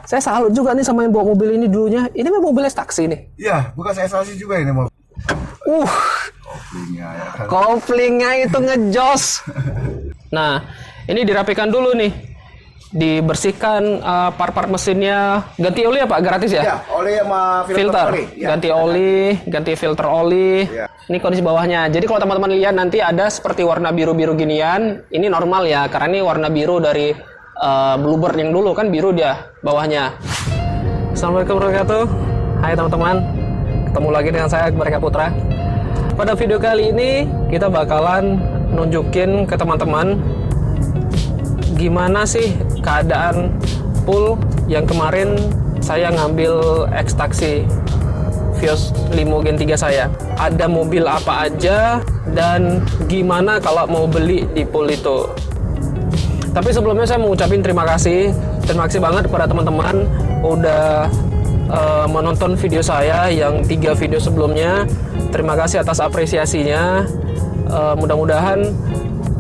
Saya salut juga nih sama yang bawa mobil ini dulunya. Ini memang mobil ekstaksi nih. Iya, bukan ekstasi juga ini mobil. Koplingnya ya kan. Koplingnya itu ngejos. Nah, ini dirapikan dulu nih. Dibersihkan part-part mesinnya. Ganti oli apa? Gratis ya? Ya, oli sama filter. Oli. Ya. Ganti oli, ganti filter oli. Ya. Ini kondisi bawahnya. Jadi kalau teman-teman lihat nanti ada seperti warna biru-biru ginian. Ini normal ya, karena ini warna biru dari Bluebird yang dulu kan biru dia bawahnya. Assalamualaikum warahmatullahi wabarakatuh. Hai teman-teman. Ketemu lagi dengan saya Akbar Eka Putra. Pada video kali ini kita bakalan nunjukin ke teman-teman gimana sih keadaan pool yang kemarin saya ngambil ekstaksi Vios Limo Gen 3 saya. Ada mobil apa aja dan gimana kalau mau beli di pool itu. Tapi sebelumnya saya mau ucapin terima kasih banget kepada teman-teman udah menonton video saya yang 3 video sebelumnya. Terima kasih atas apresiasinya. Mudah-mudahan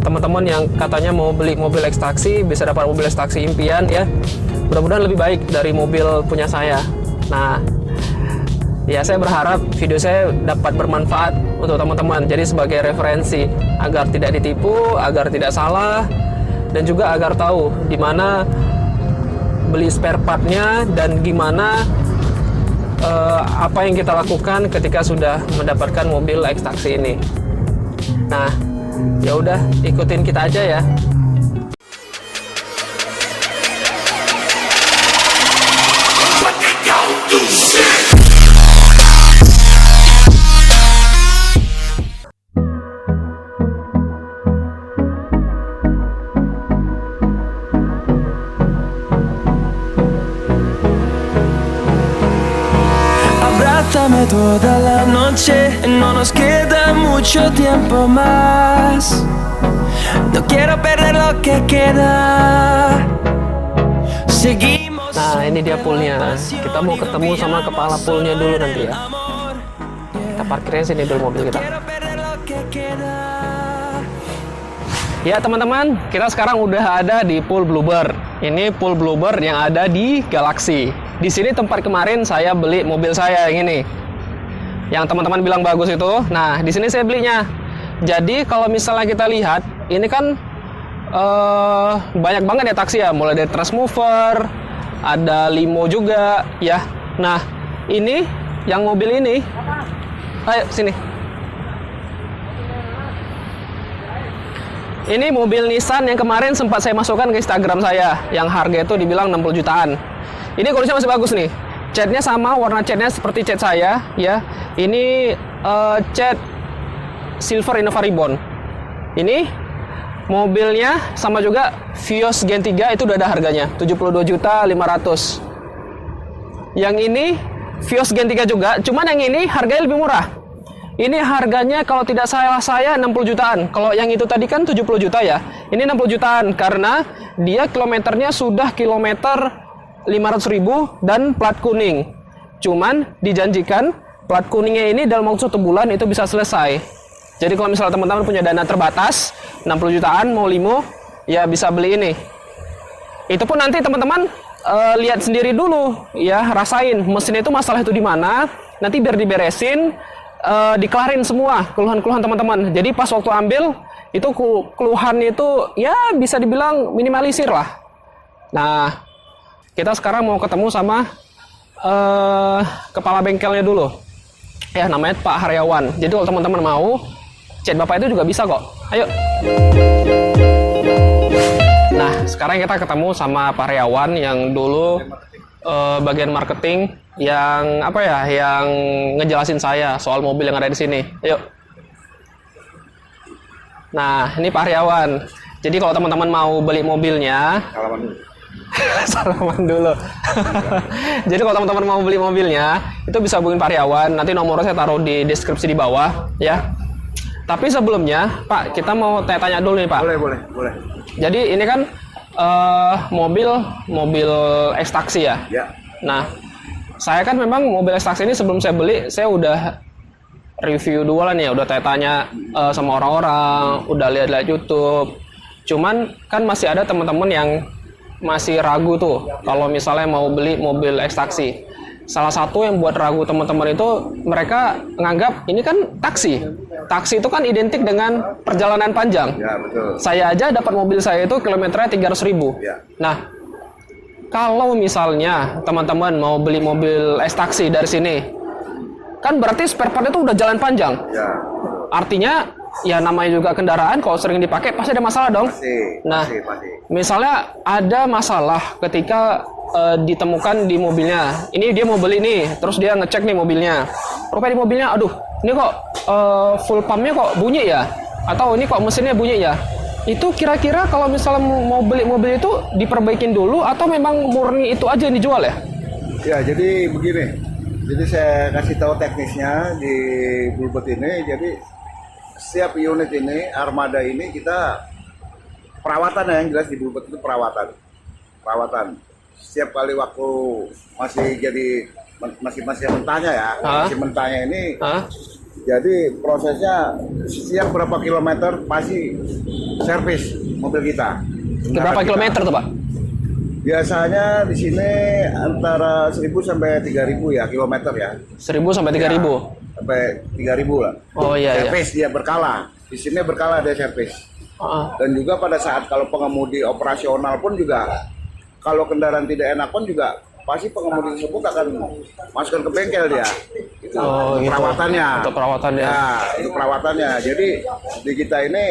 teman-teman yang katanya mau beli mobil ekstaksi bisa dapat mobil ekstaksi impian ya. Mudah-mudahan lebih baik dari mobil punya saya. Nah, ya saya berharap video saya dapat bermanfaat untuk teman-teman. Jadi sebagai referensi agar tidak ditipu, agar tidak salah, dan juga agar tahu di mana beli spare partnya dan gimana apa yang kita lakukan ketika sudah mendapatkan mobil ekstaksi ini. Nah, ya udah ikutin kita aja ya. Abrázame toda la noche, no nos queda mucho tiempo más. No quiero perder lo que queda. Seguimos. Nah, ini dia poolnya. Kita mau ketemu sama kepala poolnya dulu nanti ya. Kita parkirnya sini dulu mobil kita. Ya teman-teman, kita sekarang udah ada di pool Bluebird. Ini pool Bluebird yang ada di Galaxy. Di sini tempat kemarin saya beli mobil saya yang ini. Yang teman-teman bilang bagus itu. Nah, di sini saya belinya. Jadi kalau misalnya kita lihat, ini kan banyak banget ya taksi ya, mulai dari Transmover, ada limo juga ya. Nah, ini yang mobil ini. Ayo sini. Ini mobil Nissan yang kemarin sempat saya masukkan ke Instagram saya, yang harga itu dibilang 60 jutaan. Ini kondisinya masih bagus nih. Catnya sama, warna catnya seperti cat saya ya. Ini cat Silver Innova Ribbon. Ini mobilnya sama juga Vios Gen 3 itu udah ada harganya 72.500.000. Yang ini Vios Gen 3 juga, cuman yang ini harganya lebih murah. Ini harganya kalau tidak salah saya 60 jutaan. Kalau yang itu tadi kan 70 juta ya. Ini 60 jutaan karena dia kilometernya sudah kilometer 500.000 dan plat kuning. Cuman dijanjikan plat kuningnya ini dalam waktu 1 bulan itu bisa selesai. Jadi kalau misalnya teman-teman punya dana terbatas 60 jutaan mau limo, ya bisa beli ini. Itu pun nanti teman-teman lihat sendiri dulu ya, rasain mesin itu masalah itu di mana. Nanti biar diberesin, dikelarin semua keluhan-keluhan teman-teman. Jadi pas waktu ambil itu keluhan itu ya bisa dibilang minimalisir lah. Nah, kita sekarang mau ketemu sama kepala bengkelnya dulu. Ya, namanya Pak Haryawan. Jadi kalau teman-teman mau chat Bapak itu juga bisa kok. Ayo. Nah, sekarang kita ketemu sama Pak Haryawan yang dulu bagian marketing yang apa ya, yang ngejelasin saya soal mobil yang ada di sini. Yuk. Nah, ini Pak Haryawan. Jadi kalau teman-teman mau beli mobilnya, Salaman dulu. salaman dulu. Jadi kalau teman-teman mau beli mobilnya, itu bisa hubungin Pak Haryawan. Nanti nomornya saya taruh di deskripsi di bawah, ya. Tapi sebelumnya, Pak, kita mau tanya dulu nih, Pak. Boleh. Jadi ini kan mobil ekstaksi ya. Ya. Nah, saya kan memang mobil ekstaksi ini sebelum saya beli, saya udah review duluan ya, udah tanya-tanya sama orang-orang, udah lihat-lihat YouTube. Cuman kan masih ada teman-teman yang masih ragu tuh kalau misalnya mau beli mobil ekstraksi. Salah satu yang buat ragu teman-teman itu mereka menganggap ini kan taksi. Taksi itu kan identik dengan perjalanan panjang. Ya, betul. Saya aja dapat mobil saya itu kilometernya 300.000. Ya. Nah, kalau misalnya teman-teman mau beli mobil ekstraksi dari sini, kan berarti spare part itu udah jalan panjang. Ya. Artinya ya namanya juga kendaraan kalau sering dipakai pasti ada masalah dong. Nah, misalnya ada masalah ketika ditemukan di mobilnya. Ini dia mau beli nih, terus dia ngecek nih mobilnya. Rupanya di mobilnya, aduh, ini kok full pumpnya kok bunyi ya? Atau ini kok mesinnya bunyi ya? Itu kira-kira kalau misalnya mau beli mobil itu diperbaikin dulu atau memang murni itu aja yang dijual ya? Ya, jadi begini. Jadi saya kasih tahu teknisnya di Bulbet ini. Jadi setiap unit ini, armada ini kita perawatan ya, yang jelas di Bulbet itu perawatan. Setiap kali waktu masih mentahnya ya, masih mentahnya ini. Jadi prosesnya setiap berapa kilometer pasti servis mobil kita. Berapa kilometer tuh Pak? Biasanya di sini antara 1.000 sampai 3.000 ya kilometer ya. 1.000 sampai 3.000. Ya, sampai 3.000 lah. Oh iya. Servis dia berkala. Di sini berkala dia servis. Dan juga pada saat kalau pengemudi operasional pun juga, kalau kendaraan tidak enak pun juga pasti pengemudi tersebut akan masukkan ke bengkel dia. Itu gitu. perawatannya. Untuk perawatannya. Ya, itu perawatannya. Jadi di kita ini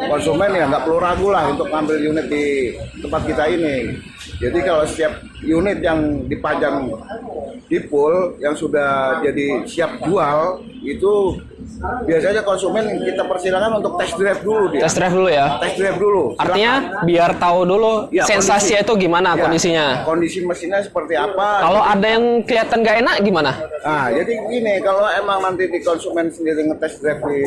konsumen ya nggak perlu ragu lah untuk ngambil unit di tempat kita ini. Jadi kalau setiap unit yang dipajang di pool yang sudah jadi siap jual itu biasanya konsumen kita persilakan untuk test drive dulu dia. Test drive dulu ya. Test drive dulu. Artinya biar tahu dulu ya, sensasinya itu gimana kondisinya. Kondisi mesinnya seperti apa. Kalau ada yang kelihatan nggak enak gimana? Nah, jadi gini, kalau emang nanti di konsumen sendiri ngetest drive di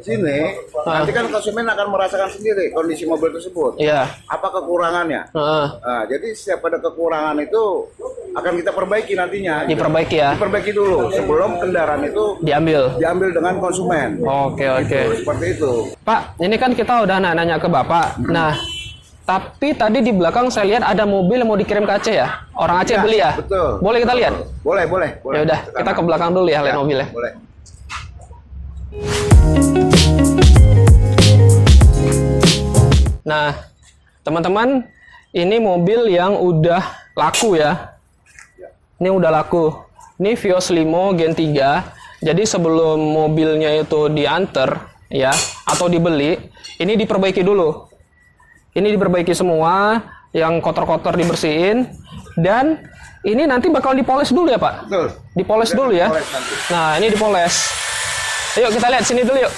sini, nanti kan konsumen akan merasakan sendiri kondisi mobil tersebut. Iya. Apa kekurangannya? Nah, jadi setiap ada kekurangan itu akan kita perbaiki nantinya. Diperbaiki ya. Diperbaiki dulu sebelum kendaraan itu diambil dengan konsumen. Oke. Gitu, seperti itu. Pak, ini kan kita udah nanya ke Bapak. Nah, tapi tadi di belakang saya lihat ada mobil yang mau dikirim ke Aceh ya? Orang Aceh beli ya? Betul. Boleh kita lihat? Boleh. Ya udah, kita ke belakang dulu ya, lihat mobilnya. Boleh. Nah, teman-teman, ini mobil yang udah laku ya. Ini udah laku. Ini Vios Limo Gen 3. Jadi sebelum mobilnya itu diantar ya atau dibeli, ini diperbaiki dulu. Ini diperbaiki semua, yang kotor-kotor dibersihin, dan ini nanti bakal dipoles dulu ya Pak? Betul. Dipoles dulu ya. Nah, ini dipoles. Ayo kita lihat sini dulu yuk.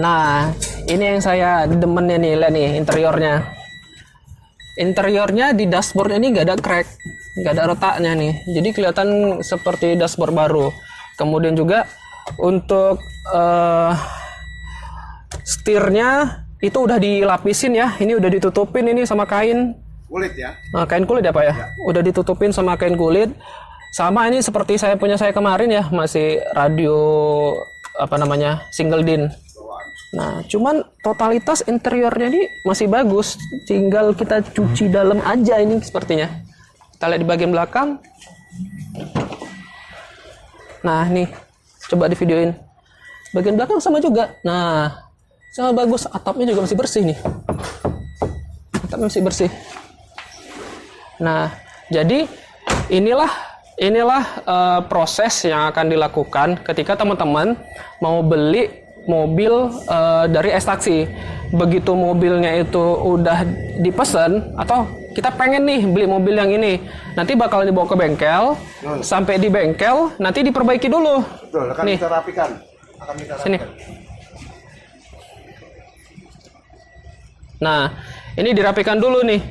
Nah, ini yang saya demennya nih, lihat nih interiornya. Interiornya di dashboard ini nggak ada crack, nggak ada retaknya nih. Jadi kelihatan seperti dashboard baru. Kemudian juga untuk setirnya itu udah dilapisin ya. Ini udah ditutupin ini sama kain kulit ya. Kain kulit ya Pak ya? Udah ditutupin sama kain kulit. Sama ini seperti saya punya saya kemarin ya, masih radio apa namanya, single din. Nah, cuman totalitas interiornya ini masih bagus. Tinggal kita cuci dalam aja ini sepertinya. Kita lihat di bagian belakang. Nah, nih. Coba di videoin. Bagian belakang sama juga. Nah, sama bagus. Atapnya juga masih bersih nih. Atapnya masih bersih. Nah, jadi inilah proses yang akan dilakukan ketika teman-teman mau beli mobil dari ekstraksi. Begitu mobilnya itu udah dipesan atau kita pengen nih beli mobil yang ini, nanti bakal dibawa ke bengkel. Sampai di bengkel nanti diperbaiki dulu. Betul, akan nih. kita rapikan. Sini. Nah, ini dirapikan dulu nih.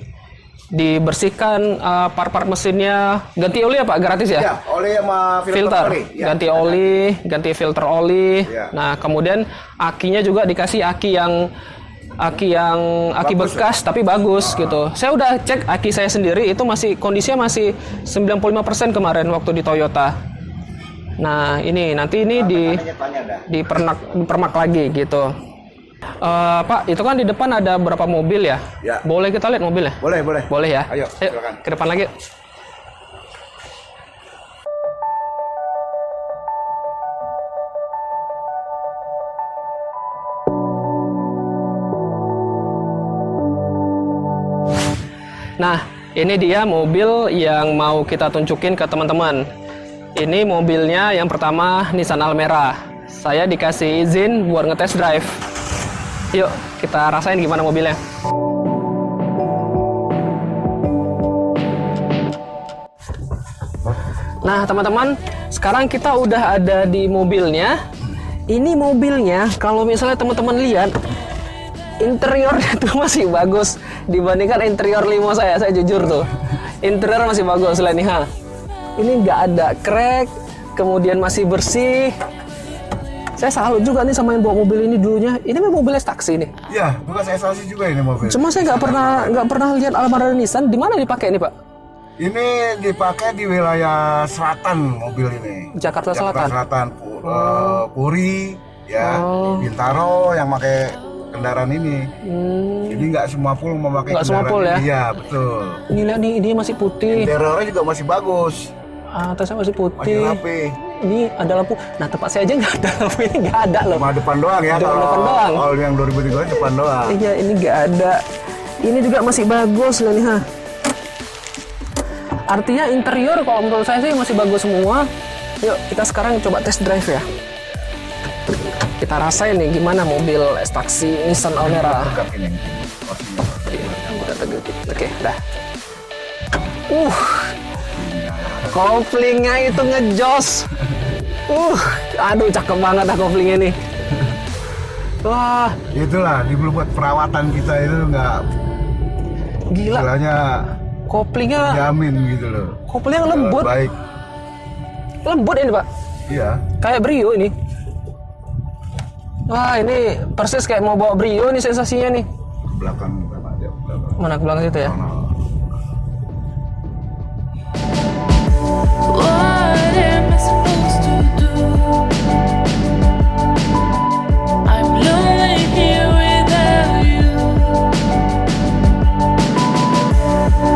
Dibersihkan part-part mesinnya, ganti oli ya Pak, gratis ya? Ya, oli sama filter. Oli. Ya, ganti oli, ganti filter oli. Ya. Nah, kemudian akinya juga dikasih aki Bagus, bekas tapi bagus gitu. Saya udah cek aki saya sendiri itu masih kondisinya masih 95% kemarin waktu di Toyota. Nah, ini nanti ini dipermak lagi gitu. Pak, itu kan di depan ada berapa mobil ya? Ya. Boleh kita lihat mobilnya? Boleh. Boleh ya? Ayo, silakan. Ke depan lagi. Nah, ini dia mobil yang mau kita tunjukin ke teman-teman. Ini mobilnya yang pertama Nissan Almera. Saya dikasih izin buat ngetes drive. Yuk, kita rasain gimana mobilnya. Nah, teman-teman, sekarang kita udah ada di mobilnya. Ini mobilnya, kalau misalnya teman-teman lihat, interiornya tuh masih bagus dibandingkan interior limo saya jujur tuh. Interior masih bagus, Leniha. Ini nggak ada crack, kemudian masih bersih. Saya salut juga nih sama yang bawa mobil ini dulunya. Ini memang mobil taksi nih. Iya, bukan saya saksi juga ini mobil. Cuma saya nggak pernah lihat Almera Nissan. Di mana dipakai ini, Pak? Ini dipakai di wilayah selatan mobil ini. Jakarta Selatan. Puri, ya, Bintaro yang pakai kendaraan ini. Jadi nggak semua full memakai Nggak semua kendaraan full ya? ini. Iya, betul. Ini lihat nih, dia masih putih. Interiornya juga masih bagus, Atasnya masih masih putih. rapi. Ini ada lampu. Nah, tempat saya aja nggak ada lampu, ini nggak ada loh. Cuma depan doang ya, Depan kalau doang. all yang 2003 depan doang. Iya, ini nggak ada. Ini juga masih bagus loh nih, ha. Artinya interior kalau menurut saya sih masih bagus semua. Yuk, kita sekarang coba test drive ya. Kita rasain nih gimana mobil taksi Nissan Almera. Dekat ini. Oke, dah. Koplingnya itu ngejos. Aduh, cakep banget dah koplingnya nih. Wah, Itulah, buat perawatan kita itu nggak, gila. istilahnya Koplingnya, jamin gitu loh. koplingnya lembut. Baik, Lembut ini, Pak. iya. Kayak Brio ini. Wah, ini persis kayak mau bawa Brio nih sensasinya nih. Ke belakang, belakang. Mana ke belakang situ ya? What am I supposed to do? I'm lonely here without you.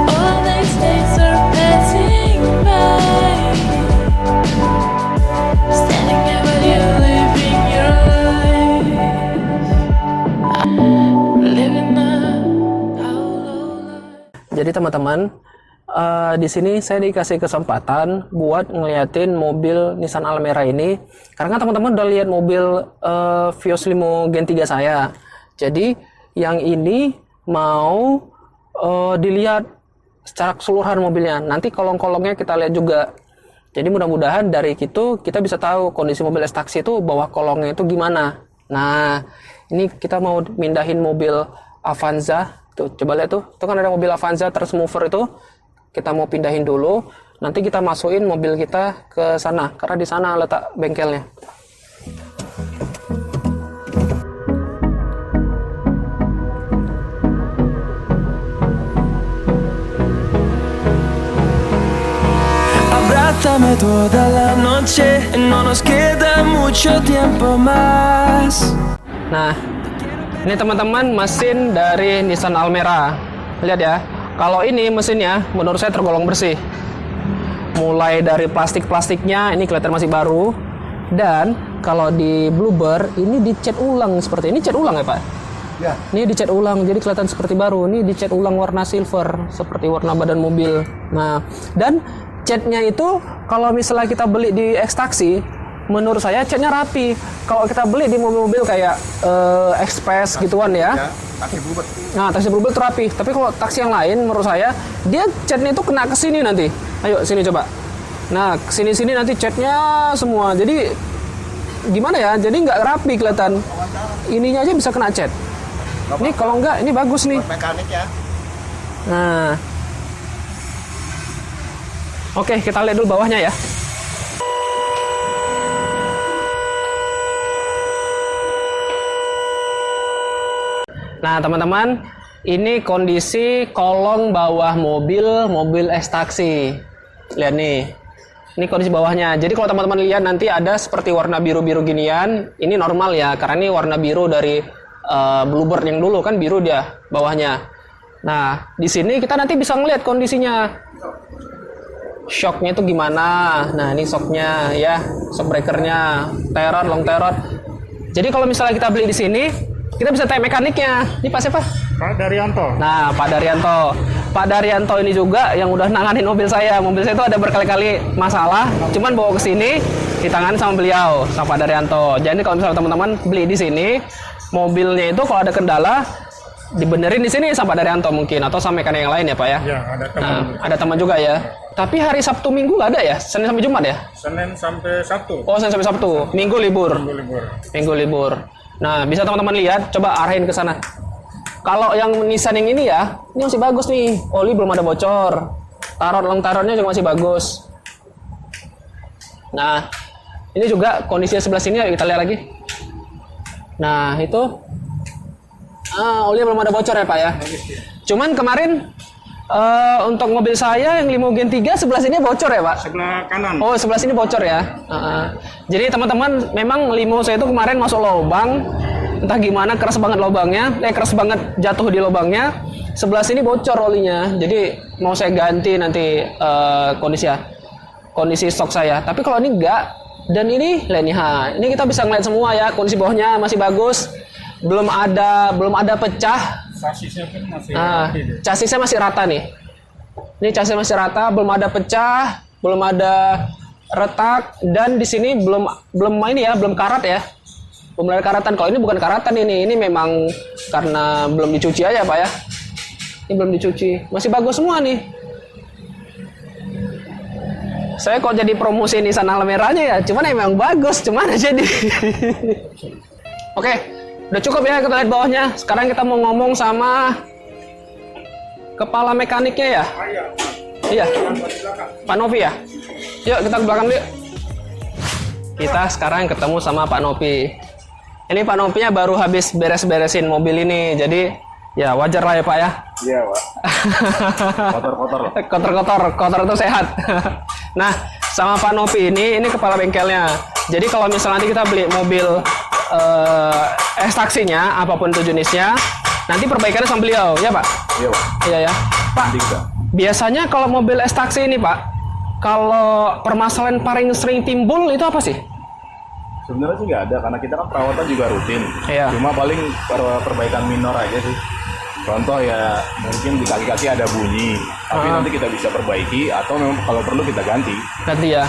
All these days are passing by. Standing there with you, living your life. Living a hollow life. Jadi teman-teman, di sini saya dikasih kesempatan buat ngeliatin mobil Nissan Almera ini, karena kan teman-teman udah lihat mobil Vios Limo Gen 3 saya. Jadi yang ini mau dilihat secara keseluruhan mobilnya. Nanti kolong-kolongnya kita lihat juga. Jadi mudah-mudahan dari itu kita bisa tahu kondisi mobil taksi itu bawah kolongnya itu gimana. Nah, ini kita mau mindahin mobil Avanza. Tuh, coba lihat tuh. Itu kan ada mobil Avanza Trust Mover itu. Kita mau pindahin dulu, nanti kita masukin mobil kita ke sana, karena di sana letak bengkelnya. Abrázame toda la noche, no nos queda mucho tiempo más. Nah, ini teman-teman mesin dari Nissan Almera. Lihat ya. Kalau ini mesinnya menurut saya tergolong bersih. Mulai dari plastik-plastiknya ini kelihatan masih baru. Dan kalau di Bluebird ini dicat ulang seperti ini. Cat ulang ya, Pak? Ya. Ini dicat ulang jadi kelihatan seperti baru. Ini dicat ulang warna silver seperti warna badan mobil. Nah, dan catnya itu kalau misalnya kita beli di X-Taxi, menurut saya catnya rapi. Kalau kita beli di mobil-mobil kayak Express gituan ya. Taksi Bluebird. Nah, taksi Bluebird itu rapi. Tapi kalau taksi yang lain menurut saya dia catnya itu kena ke sini nanti. Ayo sini coba. Nah, kesini-sini nanti catnya semua. Jadi gimana ya? Jadi nggak rapi kelihatan. Ininya aja bisa kena cat. Ini kalau nggak, ini bagus nih. Mekanik ya. Nah, oke, kita lihat dulu bawahnya ya. Nah, teman-teman, ini kondisi kolong bawah mobil X-Taxi. Lihat nih. Ini kondisi bawahnya. Jadi kalau teman-teman lihat nanti ada seperti warna biru-biru ginian, ini normal ya, karena ini warna biru dari Bluebird yang dulu kan biru dia bawahnya. Nah, di sini kita nanti bisa ngeliat kondisinya. Shocknya itu gimana? Nah, ini shocknya ya, shock breakernya, teror, long teror. Jadi kalau misalnya kita beli di sini, kita bisa tanya mekaniknya. Ini Pak siapa? Pak Daryanto. Nah, Pak Daryanto. Pak Daryanto ini juga yang udah nanganin mobil saya. Mobil saya itu ada berkali-kali masalah, cuman bawa ke sini ditangani sama beliau, sama Pak Daryanto. Jadi kalau misalnya teman-teman beli di sini, mobilnya itu kalau ada kendala dibenerin di sini sama Pak Daryanto mungkin atau sama mekanik yang lain ya, Pak ya. Ya, ada teman. Nah, ada teman juga ya. Tapi hari Sabtu Minggu nggak ada ya? Senin sampai Jumat ya? Senin sampai Sabtu. Oh, Senin sampai Sabtu. Minggu libur. Minggu libur. Minggu libur. Nah, bisa teman-teman lihat, coba arahin ke sana. Kalau yang Nissan yang ini ya, ini masih bagus nih. Oli belum ada bocor. Long tarotnya juga masih bagus. Nah, ini juga kondisinya sebelah sini ya, kita lihat lagi. Nah, itu oli belum ada bocor ya, Pak ya. Cuman kemarin untuk mobil saya yang Limo Gen 3 sebelah sini bocor ya, Pak? Sebelah kanan. Oh, sebelah sini bocor ya. Jadi teman-teman, memang Limo saya itu kemarin masuk lubang, entah gimana keras banget lubangnya, keras banget jatuh di lubangnya. Sebelah sini bocor olinya. Jadi mau saya ganti nanti kondisi stok saya. Tapi kalau ini enggak, dan ini ini kita bisa ngeliat semua ya, kondisi bawahnya masih bagus. Belum ada pecah. Sasisnya pun masih Chasisnya masih rata nih. Ini chasisnya masih rata, belum ada pecah, belum ada retak, dan di sini belum karat ya. Belum ada karatan. Kalau ini bukan karatan ini memang karena belum dicuci aja, Pak ya. Ini belum dicuci. Masih bagus semua nih. Saya kok jadi promosi Nissan Almeranya ya, cuman emang bagus, cuman jadi. Oke, udah cukup ya kita lihat bawahnya. Sekarang kita mau ngomong sama kepala mekaniknya ya. Iya, Pak Novi ya. Yuk kita ke belakang dulu. Kita sekarang ketemu sama Pak Novi. Ini Pak Novinya baru habis beres-beresin mobil ini, jadi ya wajar lah ya Pak ya. Iya Pak. Kotor-kotor loh. Kotor itu sehat. Nah, sama Pak Novi ini kepala bengkelnya. Jadi kalau misalnya nanti kita beli mobil taksinya, apapun itu jenisnya, nanti perbaikannya sama beliau, ya Pak? Iya Pak. Iya ya. Pak, biasanya kalau mobil taksi ini Pak, kalau permasalahan paling sering timbul itu apa sih? Sebenarnya sih nggak ada, karena kita kan perawatan juga rutin. Iya. Cuma paling perbaikan minor aja sih. Contoh ya mungkin di kaki-kaki ada bunyi, tapi nanti kita bisa perbaiki atau memang kalau perlu kita ganti. Ganti ya.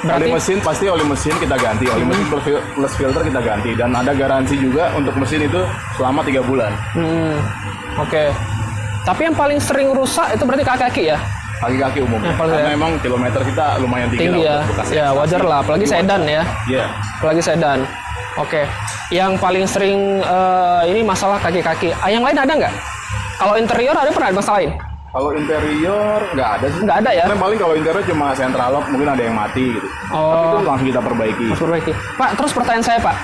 Oli mesin pasti oli mesin kita ganti, oli mesin plus filter kita ganti, dan ada garansi juga untuk mesin itu selama 3 bulan. Oke. Tapi yang paling sering rusak itu berarti kaki-kaki ya? Kaki-kaki umumnya, karena memang kilometer kita lumayan tinggi ya. Untuk bekas Ya wajar lah, apalagi sedan ya. Iya. Apalagi sedan. Oke. Yang paling sering ini masalah kaki-kaki. Yang lain ada nggak? Kalau interior ada pernah masalahin? Kalau interior nggak ada sih. Nggak ada ya? Karena paling kalau interior cuma central lock, mungkin ada yang mati gitu. Tapi itu langsung kita perbaiki. Pak, terus pertanyaan saya Pak.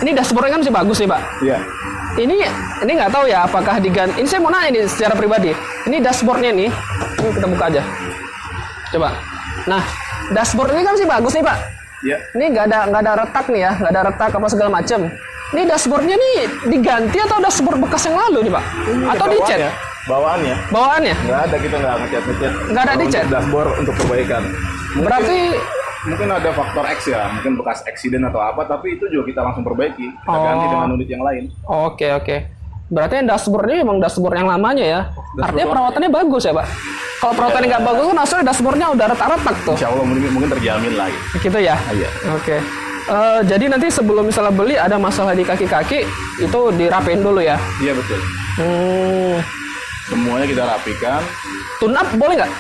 Ini dashboardnya kan masih bagus nih Pak. Iya. Ini nggak tahu ya apakah diganti. Ini saya mau nanya nih secara pribadi. Ini dashboardnya nih. Ini kita buka aja. Coba. Nah, dashboard ini kan masih bagus nih Pak. Iya. Ini nggak ada retak nih ya, nggak ada retak apa segala macam. Ini dashboardnya nih diganti atau dashboard bekas yang lalu nih Pak? Atau dicat? Bawaannya. Bawaannya? Nggak ada, kita nggak ngecat. Nggak ada dicat? Dashboard untuk perbaikan. Berarti mungkin ada faktor X ya, mungkin bekas eksiden atau apa, tapi itu juga kita langsung perbaiki. Kita ganti dengan unit yang lain. Oke. Berarti yang dashboardnya memang dashboard yang lamanya ya. Artinya perawatannya bagus ya Pak. Kalau perawatannya nggak bagus kan hasilnya dashboardnya udah retak-retak tuh. Insya Allah mungkin terjamin lagi. Gitu ya? Iya. Oke. Jadi nanti sebelum misalnya beli ada masalah di kaki-kaki itu dirapiin dulu ya? Iya betul. Semuanya kita rapikan. Tune up boleh nggak?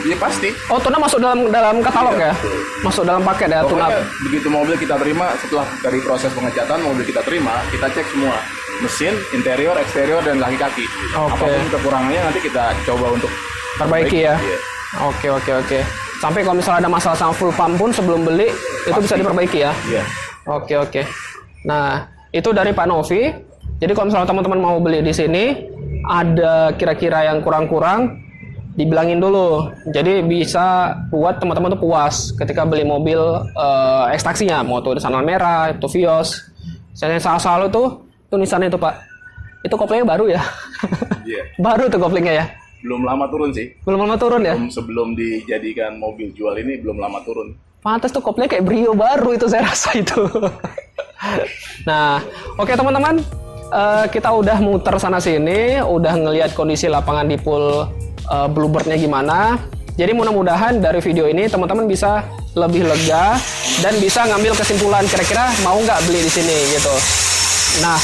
Iya pasti. Oh, tune up masuk dalam katalog ya? Betul. Masuk dalam paket ya tune up. Begitu mobil kita terima, setelah dari proses pengecatan mobil kita terima, kita cek semua mesin, interior, eksterior, dan kaki-kaki. Apapun kekurangannya nanti kita coba untuk perbaiki ya. Iya. Oke. Sampai kalau misalnya ada masalah sama full pump pun sebelum beli itu bisa diperbaiki ya. Iya. Oke. Nah, itu dari Pak Novi. Jadi kalau misalnya teman-teman mau beli di sini, ada kira-kira yang kurang-kurang, dibilangin dulu. Jadi bisa buat teman-teman tuh puas ketika beli mobil ekstraksinya, mau tuh Nissan Almera, itu Vios. Saya selalu tuh Nissan itu Pak. Itu koplingnya baru ya? Iya. Baru tuh koplingnya ya? Belum lama turun sih. Belum lama turun ya? Sebelum dijadikan mobil jual ini belum lama turun. Pantes tuh koplingnya kayak Brio baru itu saya rasa itu. Nah, oke teman-teman. Kita udah muter sana sini, udah ngelihat kondisi lapangan di pool Bluebird-nya gimana. Jadi mudah-mudahan dari video ini teman-teman bisa lebih lega dan bisa ngambil kesimpulan kira-kira mau nggak beli di sini gitu. Nah,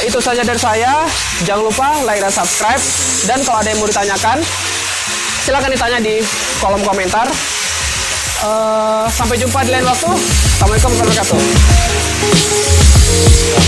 itu saja dari saya. Jangan lupa like dan subscribe. Dan kalau ada yang mau ditanyakan, silahkan ditanya di kolom komentar. Sampai jumpa di lain waktu. Assalamualaikum warahmatullahi wabarakatuh.